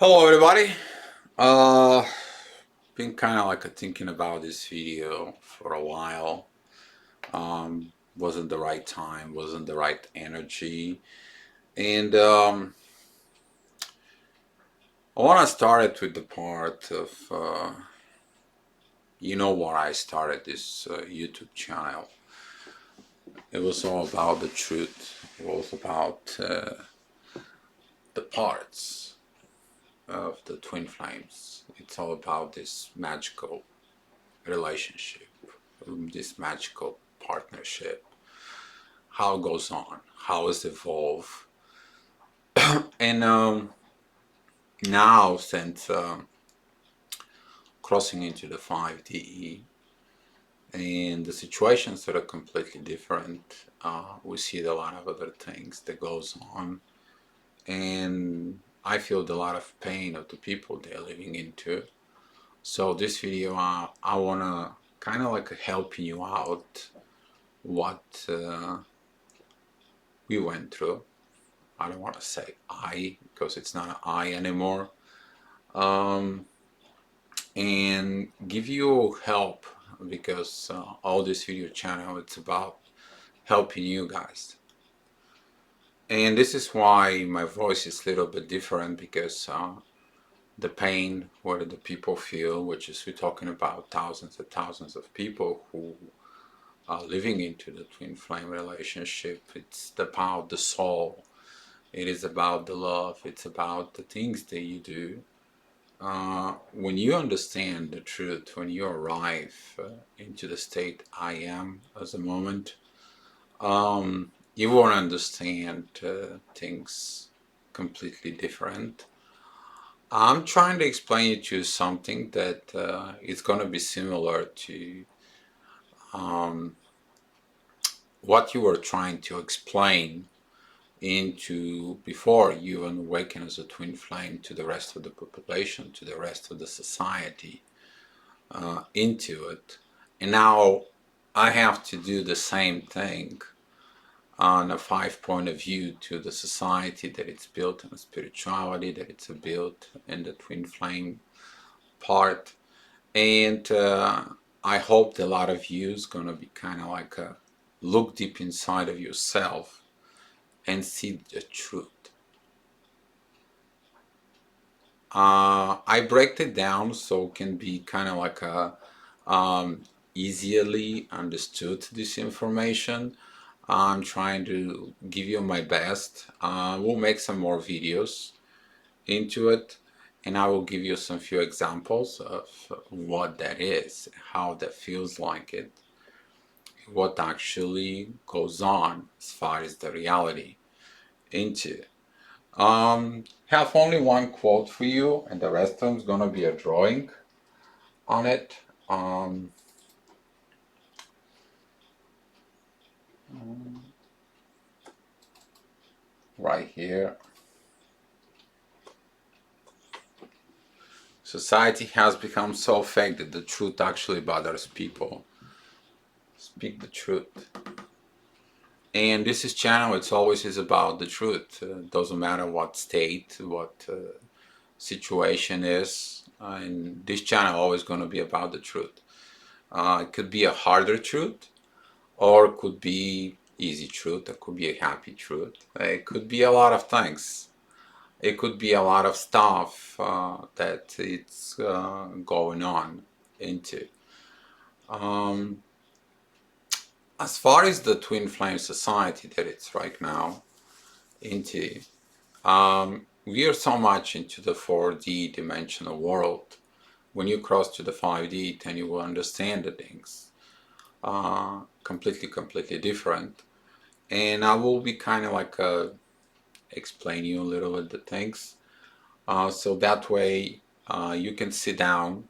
Hello everybody. Uh been kind of like thinking about this video for a while. Wasn't the right time, wasn't the right energy. And I want to start it with the part of why I started this YouTube channel. It was all about the truth. It was about the parts of the twin flames. It's all about this magical relationship, this magical partnership, how it goes on, how it's evolved. And now, since crossing into the 5D and the situations that are completely different, we see a lot of other things that goes on, and I feel a lot of pain of the people they're living into. So this video, I wanna kind of like helping you out what we went through. I don't want to say I because it's not an I anymore. Um, and give you help because all this video channel it's about helping you guys. And this is why my voice is a little bit different because the pain what the people feel, which is we're talking about thousands and thousands of people who are living into the twin flame relationship. It's about the soul. It is about the love. It's about the things that you do. When you understand the truth, when you arrive into the state I am as a moment, you won't understand things completely different. I'm trying to explain to you something that is going to be similar to um, what you were trying to explain into before you awaken as a twin flame to the rest of the population, to the rest of the society, into it. And now I have to do the same thing on a 5 point of view to the society that it's built on spirituality, that it's built in the twin flame part. And I hope that a lot of you is going to be kind of like a look deep inside of yourself and see the truth. I break it down so it can be kind of like a easily understood this information. I'm trying to give you my best. We'll make some more videos into it, and I will give you some few examples of what that is, how that feels like it, what actually goes on as far as the reality into. Have only one quote for you, and the rest of them is gonna be a drawing on it. Right here. Society has become so fake that the truth actually bothers people. Speak the truth. And this is channel, it's always is about the truth. Doesn't matter what state, what situation is. And this channel always going to be about the truth. It could be a harder truth, or it could be easy truth. It could be a happy truth. It could be a lot of things. It could be a lot of stuff that it's going on into. Um, as far as the twin flame society that it's right now into, we are so much into the 4D dimensional world. When you cross to the 5D, then you will understand the things completely different. And I will be kind of like explain you a little bit the things, so that way you can sit down.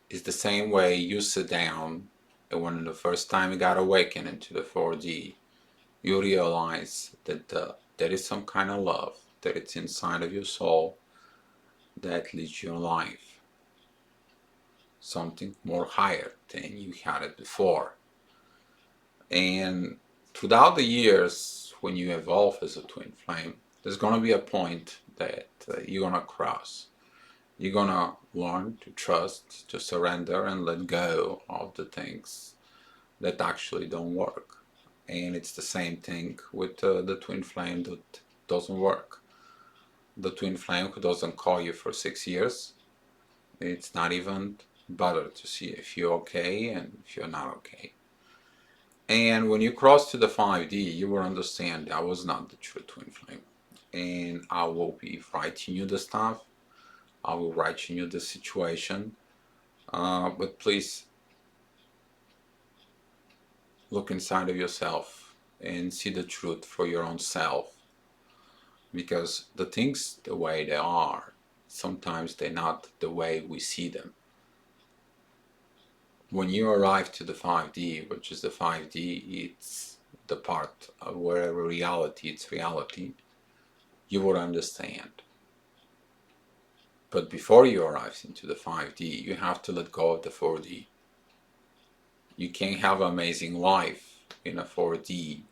It's the same way you sit down, and when the first time you got awakened into the 4D, you realize that there is some kind of love that it's inside of your soul that leads your life. Something more higher than you had it before. And throughout the years, when you evolve as a twin flame, There's gonna be a point that you're gonna cross. You're gonna learn to trust, to surrender, and let go of the things that actually don't work. And it's the same thing with the twin flame that doesn't work. The twin flame who doesn't call you for 6 years, it's not even bothered to see if you're okay and if you're not okay. And when you cross to the 5D, you will understand that was not the true twin flame. And I will be writing you the stuff. I will write you the situation. But please look inside of yourself and see the truth for your own self. Because the things the way they are, sometimes they're not the way we see them. When you arrive to the 5D, which is the 5D, it's the part of wherever reality, it's reality, you will understand. But before you arrive into the 5D, you have to let go of the 4D. You can't have an amazing life in a 4D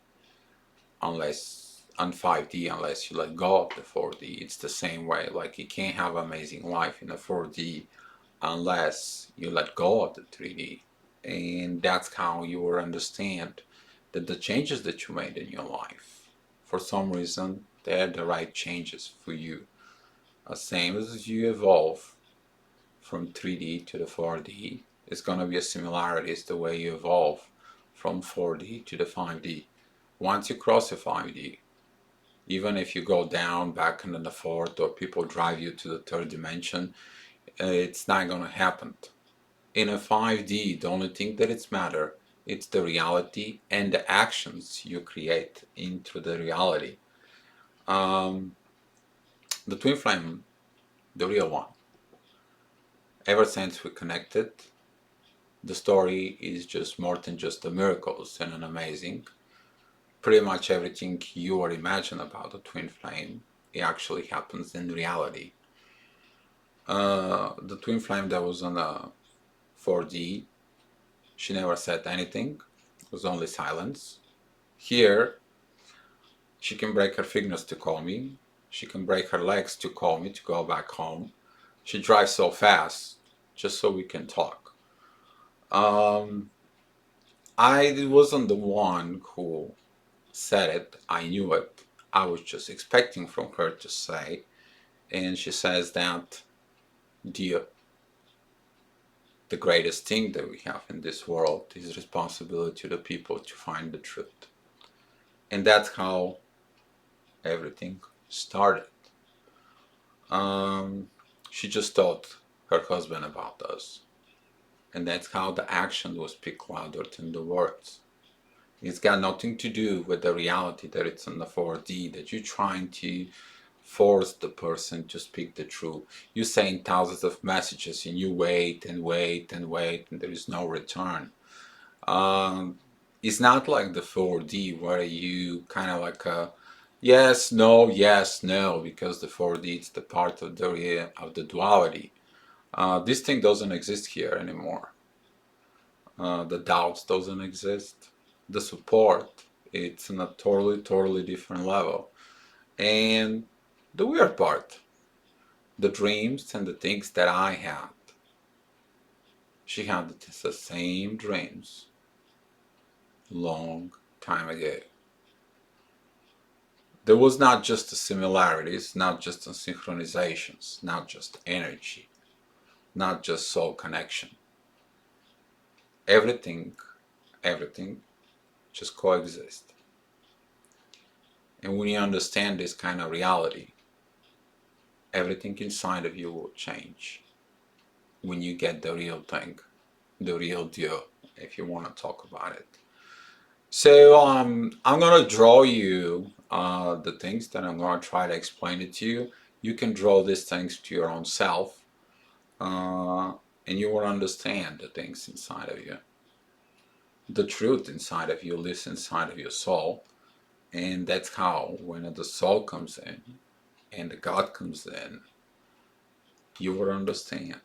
unless on 5D unless you let go of the 4D. It's the same way. Like you can't have an amazing life in a 4D unless you let go of the 3D. And that's how you will understand that the changes that you made in your life, for some reason, they're the right changes for you. Same as you evolve from 3D to the 4D, it's going to be a similarity. It's the way you evolve from 4D to the 5D. Once you cross the 5D, even if you go down back into the fourth or people drive you to the third dimension, it's not going to happen. In a 5D, the only thing that it's matter, it's the reality and the actions you create into the reality. The twin flame, the real one, ever since we connected, the story is just more than just the miracles and an amazing. Pretty much everything you or imagine about the twin flame, it actually happens in reality. The twin flame that was on a 4D, she never said anything. It was only silence. Here, she can break her fingers to call me. She can break her legs to call me to go back home. She drives so fast just so we can talk. I wasn't the one who said it. I knew it. I was just expecting from her to say. And she says that the greatest thing that we have in this world is responsibility to the people to find the truth. And that's how everything started. She just told her husband about us. And that's how the action will speak louder than the words. It's got nothing to do with the reality that it's in the 4D, that you're trying to force the person to speak the truth. You're saying thousands of messages and you wait and wait and wait and there is no return. It's not like the 4D where you kind of like a yes, no, because the 4D is the part of the duality. This thing doesn't exist here anymore. The doubts doesn't exist. The support, it's on a totally different level. And the weird part, the dreams and the things that I had, she had the same dreams long time ago. There was not just the similarities, not just the synchronizations, not just energy, not just soul connection. Everything just coexist. And when you understand this kind of reality, everything inside of you will change. When you get the real thing, the real deal, if you want to talk about it. So I'm gonna draw you the things that I'm gonna try to explain it to you. You can draw these things to your own self, and you will understand the things inside of you. The truth inside of you lives inside of your soul, and that's how when the soul comes in and the God comes in, you will understand.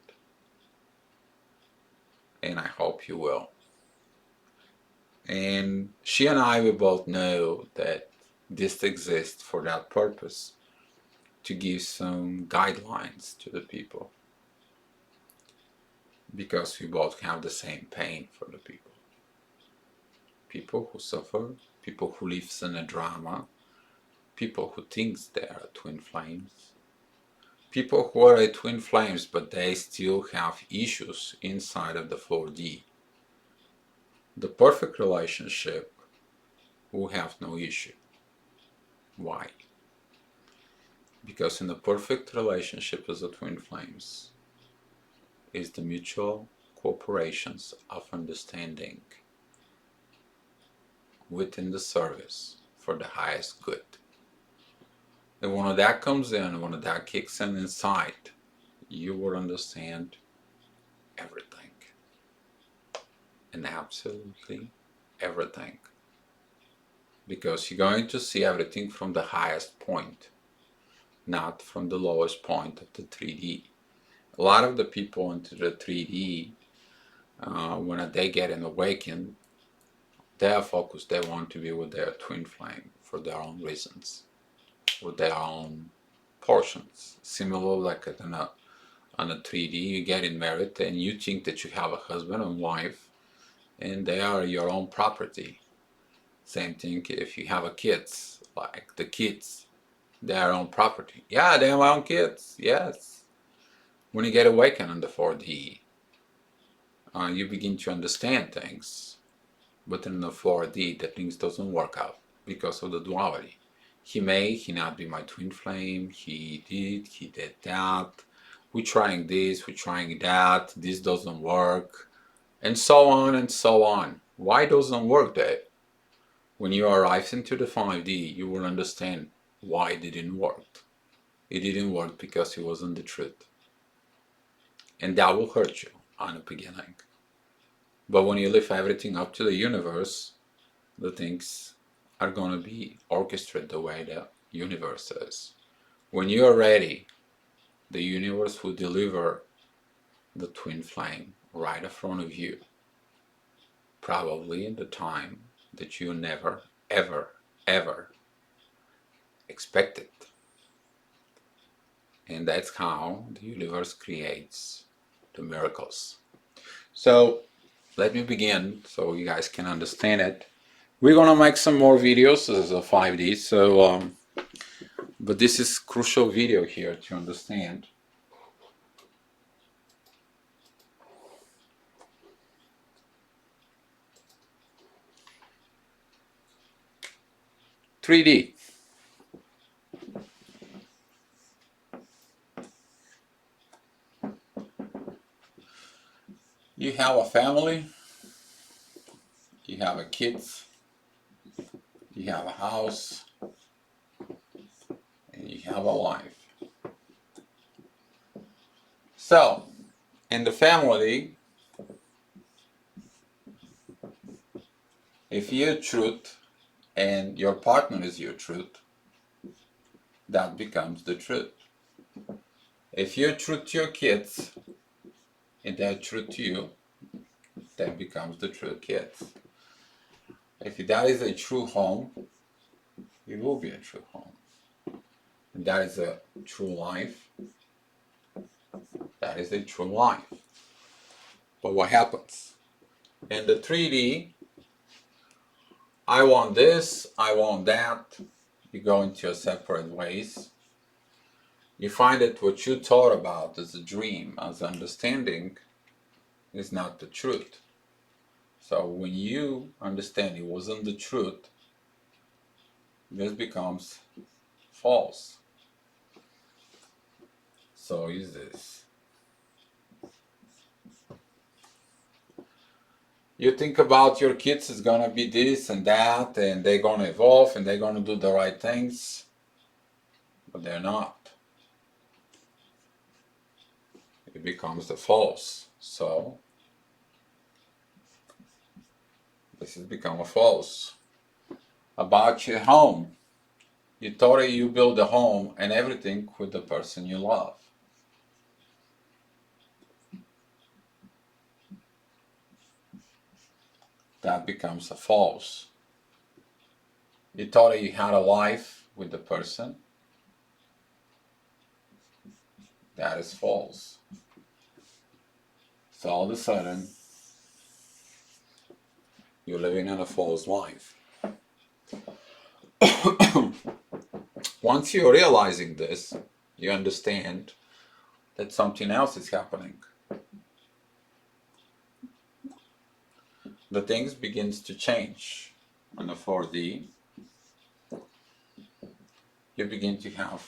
And I hope you will. And she and I, we both know that this exists for that purpose. to give some guidelines to the people, because we both have the same pain for the people. People who suffer, people who live in a drama, people who think they are twin flames, people who are twin flames but they still have issues inside of the 4D. The perfect relationship will have no issue. Why? Because in the perfect relationship as the twin flames is the mutual cooperations of understanding within the service for the highest good. And when that comes in, when that kicks in inside, you will understand everything. And absolutely everything. Because you're going to see everything from the highest point, not from the lowest point of the 3D. A lot of the people into the 3D, when they get an awakened, they are focused, they want to be with their twin flame for their own reasons, with their own portions. Similar like on a 3D, you get married and you think that you have a husband and wife and they are your own property. Same thing if you have a kids, like the kids, their own property. Yeah, they're my own kids, yes. When you get awakened on the 4D, you begin to understand things. But in the 4D, the things doesn't work out because of the duality. He not be my twin flame, he did that. We're trying this, we're trying that, this doesn't work, and so on and so on. Why doesn't work that? When you arrive into the 5D, you will understand why it didn't work. It didn't work because it wasn't the truth. And that will hurt you on the beginning. But when you lift everything up to the universe, the things are going to be orchestrated the way the universe is. When you are ready, the universe will deliver the twin flame right in front of you. Probably in the time that you never, ever, ever expected. And that's how the universe creates the miracles. So let me begin so you guys can understand it. We're gonna make some more videos. This is a 5D, so but this is crucial video here to understand. "3D. You have a family, you have a kids, you have a house, and you have a life. So, in the family, if you're truth and your partner is your truth, that becomes the truth. If you're true to your kids and they're true to you, that becomes the true kids. If that is a true home, it will be a true home. If that is a true life, that is a true life. But what happens? In the 3D, I want this, I want that. You go into your separate ways. You find that what you thought about as a dream, as understanding, is not the truth. So when you understand it wasn't the truth, this becomes false. So is this. You think about your kids is gonna be this and that, and they're gonna evolve and they're gonna do the right things, but they're not. It becomes the false. So this has become a false. About your home, you thought you build a home and everything with the person you love. That becomes a false. You thought you had a life with the person that is false. So all of a sudden, you're living in a false life. Once you're realizing this, you understand that something else is happening. The things begins to change on the 4D. You begin to have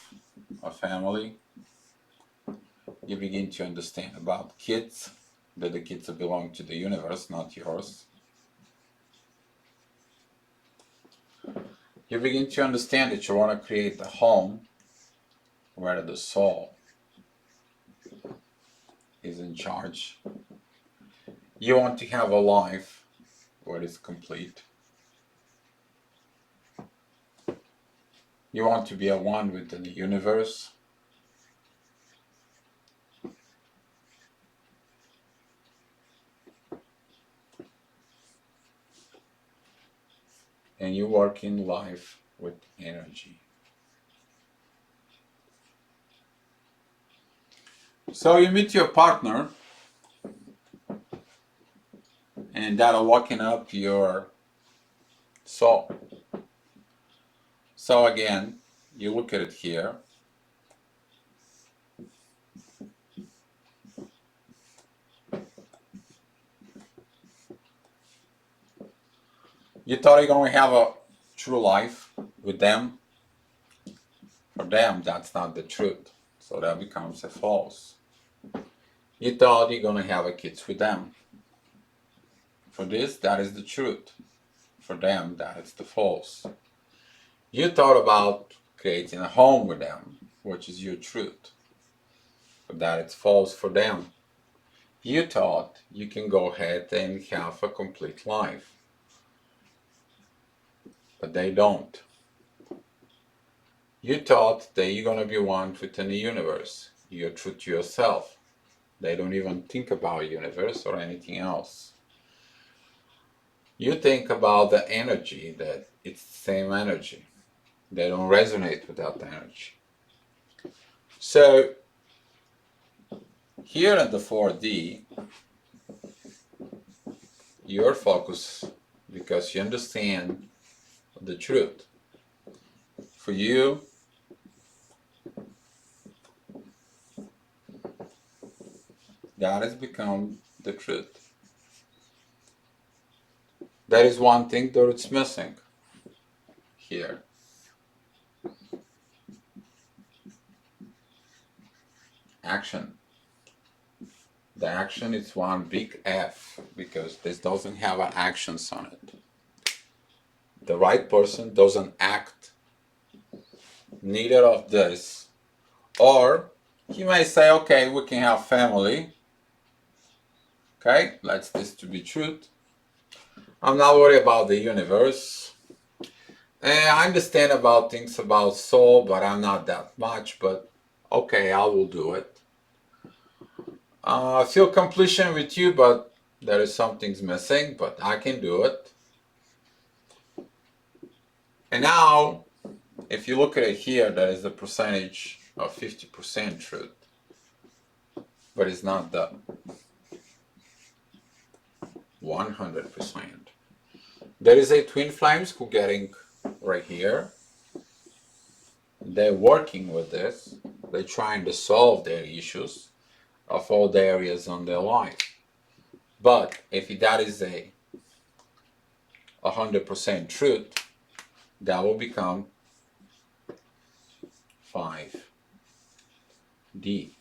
a family. You begin to understand about kids, that the kids belong to the universe, not yours. You begin to understand that you want to create a home where the soul is in charge. You want to have a life where it's complete. You want to be a one within the universe. And you work in life with energy. So you meet your partner, and that'll waken up your soul. So again, you look at it here. You thought you're going to have a true life with them. For them, that's not the truth. So that becomes a false. You thought you're going to have a kids with them. For this, that is the truth. For them, that is the false. You thought about creating a home with them, which is your truth. But that it's false for them. You thought you can go ahead and have a complete life. But they don't. You thought that you're going to be one within the universe. You're true to yourself. They don't even think about universe or anything else. You think about the energy, that it's the same energy. They don't resonate with that energy. So here at the 4D, your focus, because you understand the truth. For you, that has become the truth. That is one thing that it's missing here. Action. The action is one big F, because this doesn't have actions on it. The right person doesn't act. Neither of this. Or he may say, okay, we can have family. Okay, let's this to be truth. I'm not worried about the universe. I understand about things about soul, but I'm not that much. But okay, I will do it. I feel completion with you, but there is something's missing, but I can do it. And now, if you look at it here, there is a percentage of 50% truth, but it's not the 100%. There is a twin flames who getting right here. They're working with this. They're trying to solve their issues of all the areas on their life. But if that is a 100% truth, that will become 5D.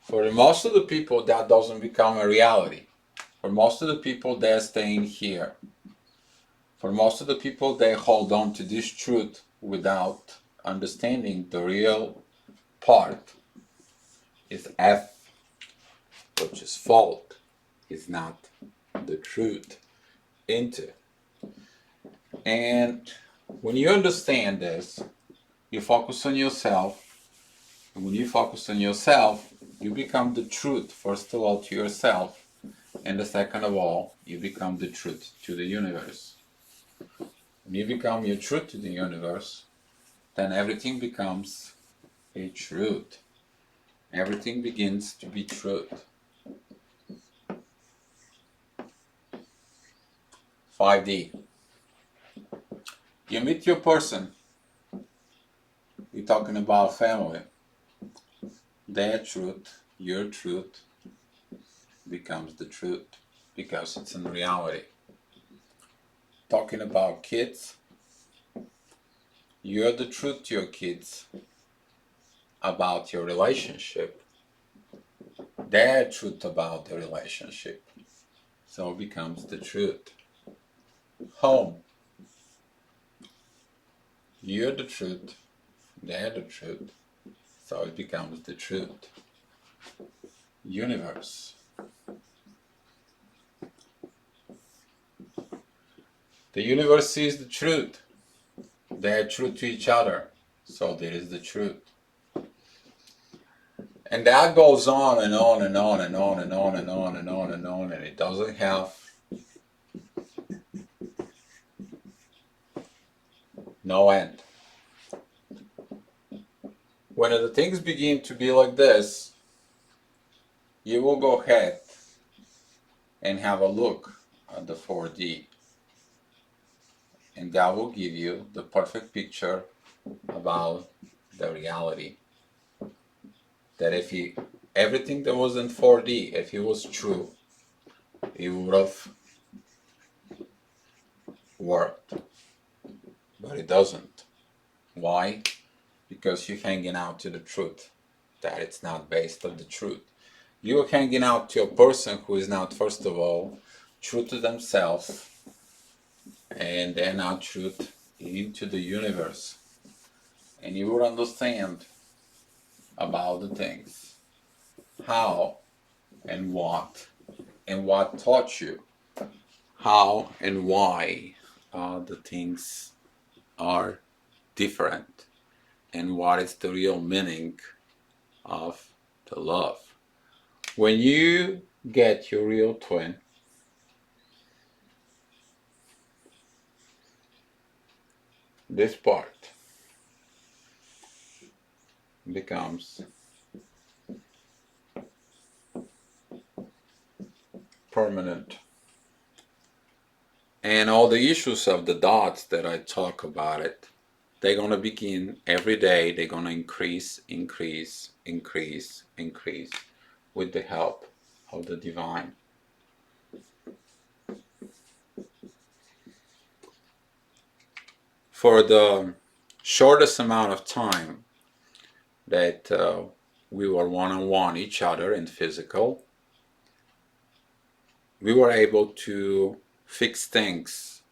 For most of the people, that doesn't become a reality. For most of the people, they're staying here. For most of the people, they hold on to this truth without understanding the real part is F, which is fault, is not the truth into. And when you understand this, you focus on yourself. And when you focus on yourself, you become the truth, first of all, to yourself. And the second of all, you become the truth to the universe. When you become your truth to the universe, then everything becomes a truth. Everything begins to be truth. 5D. You meet your person. You're talking about family. Their truth, your truth, becomes the truth because it's in reality. Talking about kids, you're the truth to your kids about your relationship. Their truth about the relationship. So it becomes the truth. Home, you're the truth, they're the truth. So it becomes the truth. Universe. The universe sees the truth. They're true to each other. So there is the truth. And that goes on and on and on and on and on and on and on and on, and it doesn't have no end. When the things begin to be like this, you will go ahead and have a look at the 4D. And that will give you the perfect picture about the reality. That if everything that was in 4D, if it was true, it would have worked. But it doesn't. Why? Because you're hanging out to the truth. That it's not based on the truth. You're hanging out to a person who is not, first of all, true to themselves, and they're not true into the universe. And you will understand about the things, how and what taught you, how and why the things are different, and what is the real meaning of the love. When you get your real twin, this part becomes permanent. And all the issues of the dots that I talk about it, they're going to begin every day. They're going to increase, increase, increase, increase with the help of the divine. For the shortest amount of time that we were one-on-one each other in physical, we were able to fix things,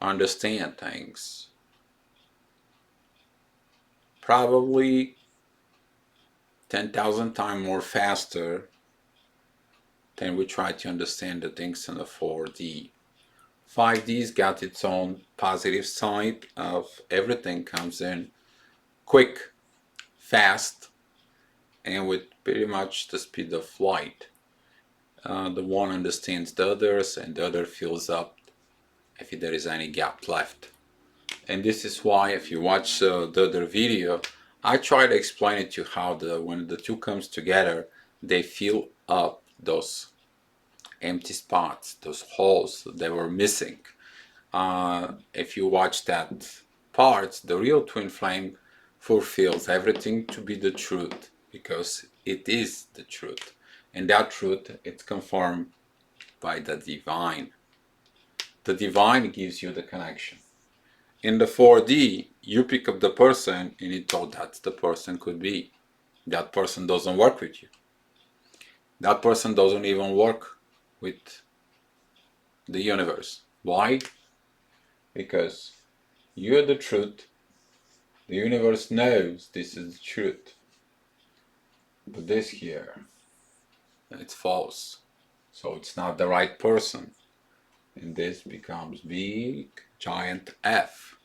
understand things, probably 10,000 times more faster than we try to understand the things in the 4D. 5D's got its own positive side of everything comes in quick, fast, and with pretty much the speed of light. The one understands the others, and the other fills up if there is any gap left. And this is why, if you watch the other video, I try to explain it to you how when the two comes together, they fill up those empty spots, those holes that were missing. If you watch that part, the real twin flame fulfills everything to be the truth, because it is the truth. And that truth, it's confirmed by the divine. The divine gives you the connection. In the 4D, you pick up the person and you thought that's the person could be. That person doesn't work with you. That person doesn't even work with the universe. Why? Because you're the truth. The universe knows this is the truth. But this here, it's false. So it's not the right person. And this becomes big, giant F.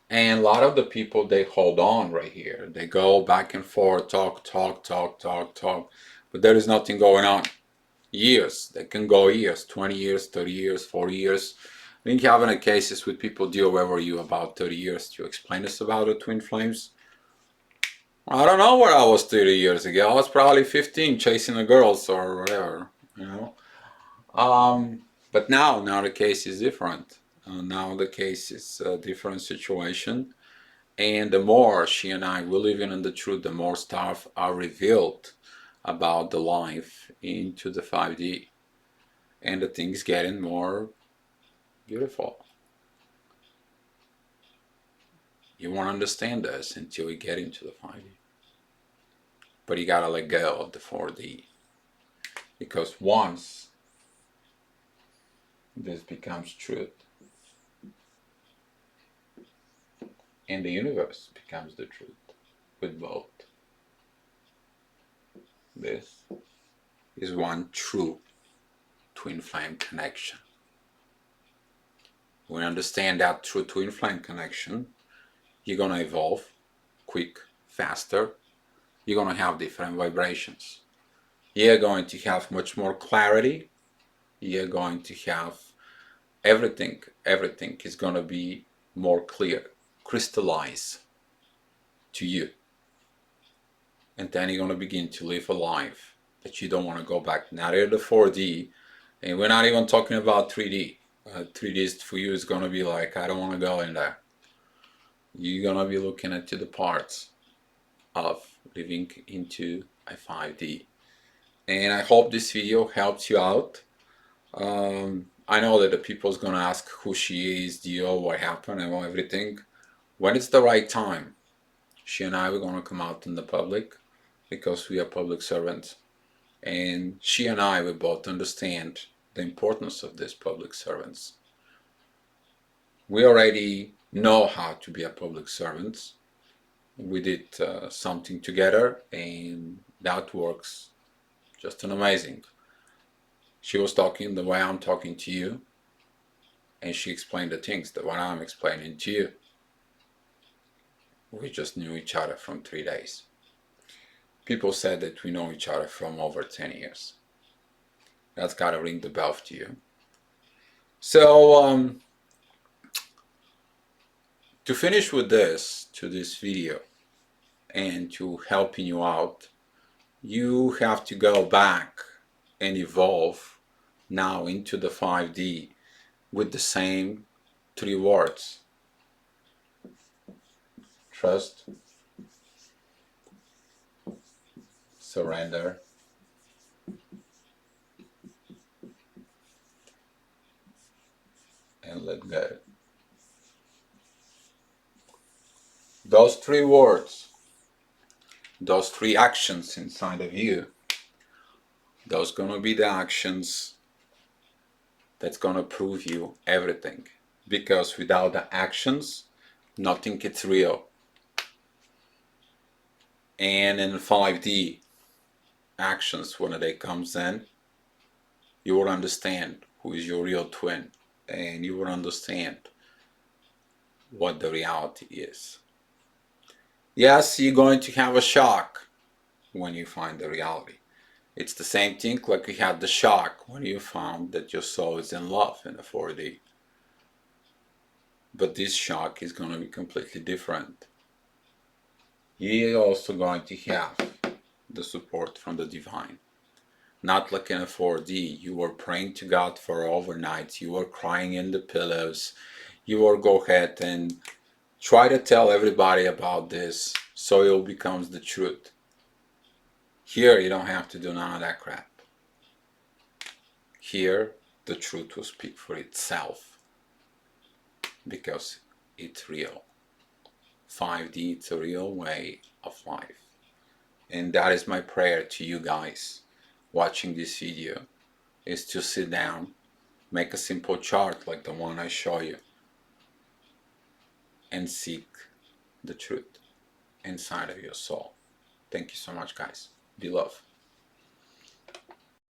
And a lot of the people, they hold on right here. They go back and forth, talk. But there is nothing going on. Years. They can go years, 20 years, 30 years, 40 years. been having a cases with people, deal where you about 30 years to explain us about the twin flames. I don't know where I was 30 years ago. I was probably 15 chasing the girls or whatever, you know. But now the case is different. Now the case is a different situation. And the more she and I will live in the truth, the more stuff are revealed about the life into the 5D. And the things getting more beautiful. You won't understand this until you get into the 5D. But you gotta let go of the 4D. Because once this becomes truth, and the universe becomes the truth with both, this is one true twin flame connection. When you understand that true twin flame connection, you're gonna evolve quick, faster. You're gonna have different vibrations. You're going to have much more clarity. You're going to have everything is gonna be more clear, crystallize to you. And then you're gonna begin to live a life that you don't want to go back, not in the 4D, and we're not even talking about 3D. 3D for you is gonna be like, I don't want to go in there. You're gonna be looking into the parts of living into a 5D. And I hope this video helps you out. I know that the people's gonna ask who she is, Dio, what happened, and everything. When it's the right time, she and I were gonna come out in the public because we are public servants. And she and I, we both understand the importance of these public servants. We already know how to be a public servant. We did something together, and that works just an amazing. She was talking the way I'm talking to you, and she explained the things the way I'm explaining to you. We just knew each other from 3 days. People said that we know each other from over 10 years. That's gotta ring the bell to you. So, to finish with this video, and to helping you out, you have to go back and evolve now into the 5D with the same 3 words: trust, surrender, and let go. Those 3 words, those 3 actions inside of you, those gonna be the actions that's gonna prove you everything. Because without the actions, nothing is real. And in 5D, actions, when they comes in, you will understand who is your real twin, and you will understand what the reality is. Yes, you're going to have a shock when you find the reality. It's the same thing like you had the shock when you found that your soul is in love in the 4D. But this shock is going to be completely different. You're also going to have the support from the divine. Not like in a 4D, you were praying to God for overnight, you were crying in the pillows, you will go ahead and try to tell everybody about this so it becomes the truth. Here you don't have to do none of that crap. Here the truth will speak for itself because it's real. 5D, it's a real way of life. And that is my prayer to you guys watching this video, is to sit down, make a simple chart like the one I show you, and seek the truth inside of your soul. Thank you so much, guys. Be love.